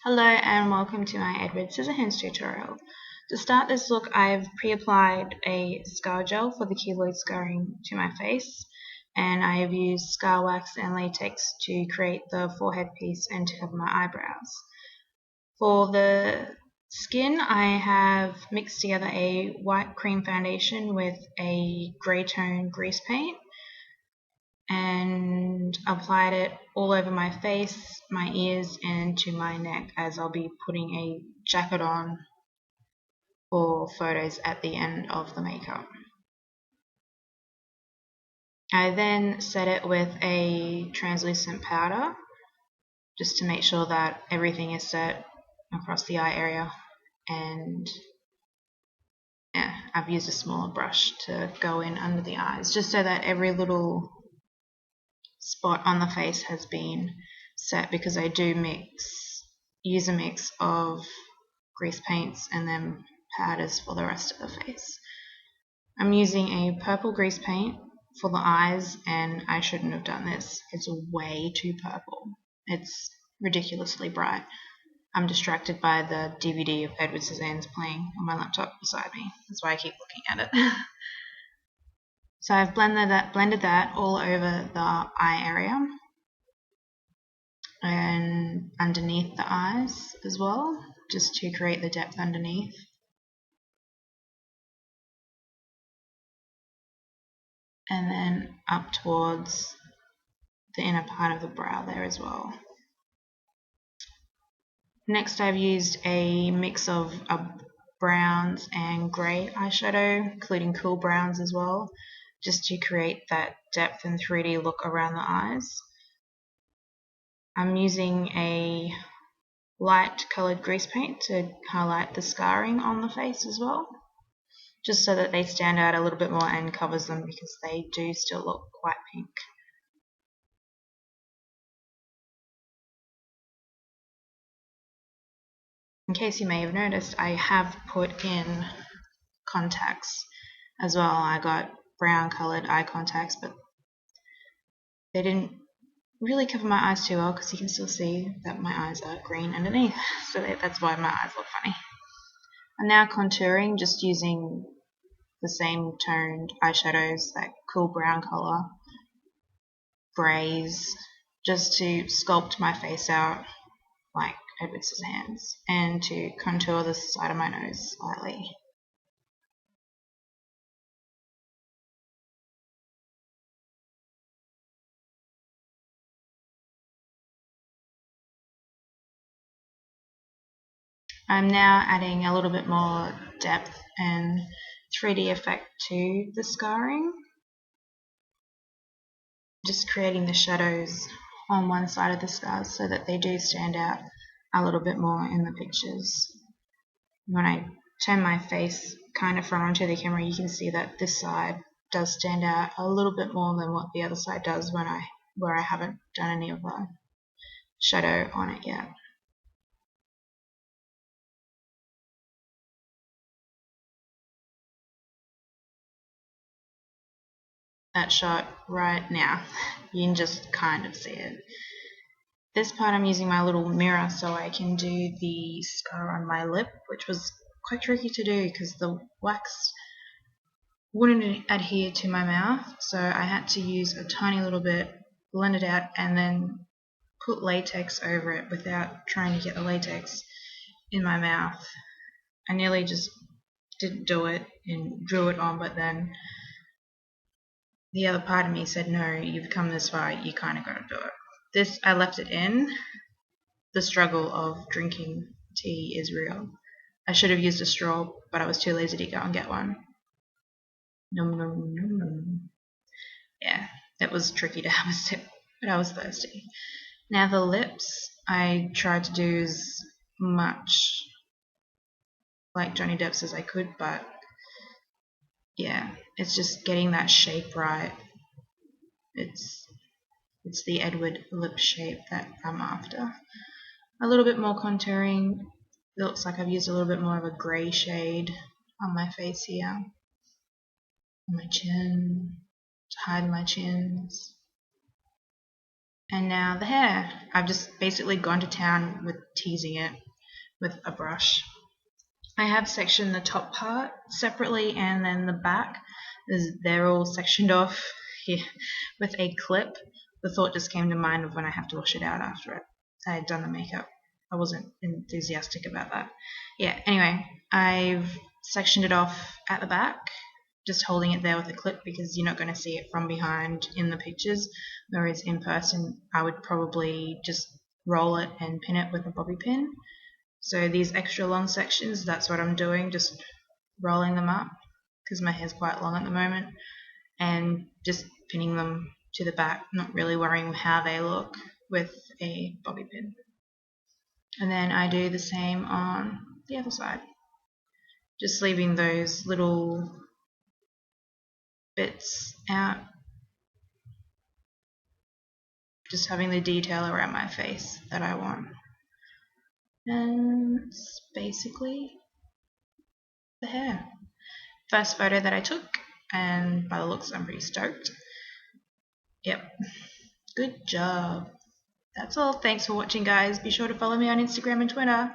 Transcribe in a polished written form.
Hello and welcome to my Edward Scissorhands tutorial. To start this look, I've pre-applied a scar gel for the keloid scarring to my face, and I have used scar wax and latex to create the forehead piece and to cover my eyebrows. For the skin, I have mixed together a white cream foundation with a grey tone grease paint and applied it all over my face, my ears, and to my neck, as I'll be putting a jacket on for photos at the end of the makeup. I then set it with a translucent powder just to make sure that everything is set across the eye area, and yeah, I've used a smaller brush to go in under the eyes just so that every little spot on the face has been set, because I do use a mix of grease paints and then powders for the rest of the face. I'm using a purple grease paint for the eyes, and I shouldn't have done this. It's way too purple. It's ridiculously bright. I'm distracted by the DVD of Edward Scissorhands playing on my laptop beside me. That's why I keep looking at it. So I've blended that all over the eye area and underneath the eyes as well, just to create the depth underneath. And then up towards the inner part of the brow there as well. Next, I've used a mix of browns and grey eyeshadow, including cool browns as well, just to create that depth and 3D look around the eyes. I'm using a light coloured grease paint to highlight the scarring on the face as well, just so that they stand out a little bit more and covers them, because they do still look quite pink. In case you may have noticed, I have put in contacts as well. I got brown coloured eye contacts, but they didn't really cover my eyes too well, because you can still see that my eyes are green underneath, so that's why my eyes look funny. I'm now contouring, just using the same toned eyeshadows, that cool brown colour, greys, just to sculpt my face out like Edward Scissorhands, and to contour the side of my nose slightly. I'm now adding a little bit more depth and 3D effect to the scarring, just creating the shadows on one side of the scars so that they do stand out a little bit more in the pictures. When I turn my face kind of front onto the camera, you can see that this side does stand out a little bit more than what the other side does where I haven't done any of the shadow on it yet. That shot right now, you can just kind of see it. This part I'm using my little mirror so I can do the scar on my lip, which was quite tricky to do because the wax wouldn't adhere to my mouth, so I had to use a tiny little bit, blend it out, and then put latex over it without trying to get the latex in my mouth. I nearly just didn't do it and drew it on, but then the other part of me said, no, you've come this far, you kind of got to do it. This, I left it in. The struggle of drinking tea is real. I should have used a straw, but I was too lazy to go and get one. Nom nom nom nom. Yeah, it was tricky to have a sip, but I was thirsty. Now the lips, I tried to do as much like Johnny Depp's as I could, but yeah, it's just getting that shape right. It's the Edward lip shape that I'm after. A little bit more contouring. It looks like I've used a little bit more of a grey shade on my face here, on my chin, to hide my chins, And now the hair. I've just basically gone to town with teasing it with a brush. I have sectioned the top part separately, and then the back, they're all sectioned off here with a clip. The thought just came to mind of when I have to wash it out after I had done the makeup. I wasn't enthusiastic about that. Yeah, anyway, I've sectioned it off at the back, just holding it there with a clip because you're not going to see it from behind in the pictures, whereas in person I would probably just roll it and pin it with a bobby pin. So these extra long sections, that's what I'm doing, just rolling them up because my hair's quite long at the moment, and just pinning them to the back, not really worrying how they look with a bobby pin. And then I do the same on the other side, just leaving those little bits out, just having the detail around my face that I want. And it's basically the hair. First photo that I took, and by the looks I'm pretty stoked. Yep, good job. That's all. Thanks for watching, guys. Be sure to follow me on Instagram and Twitter.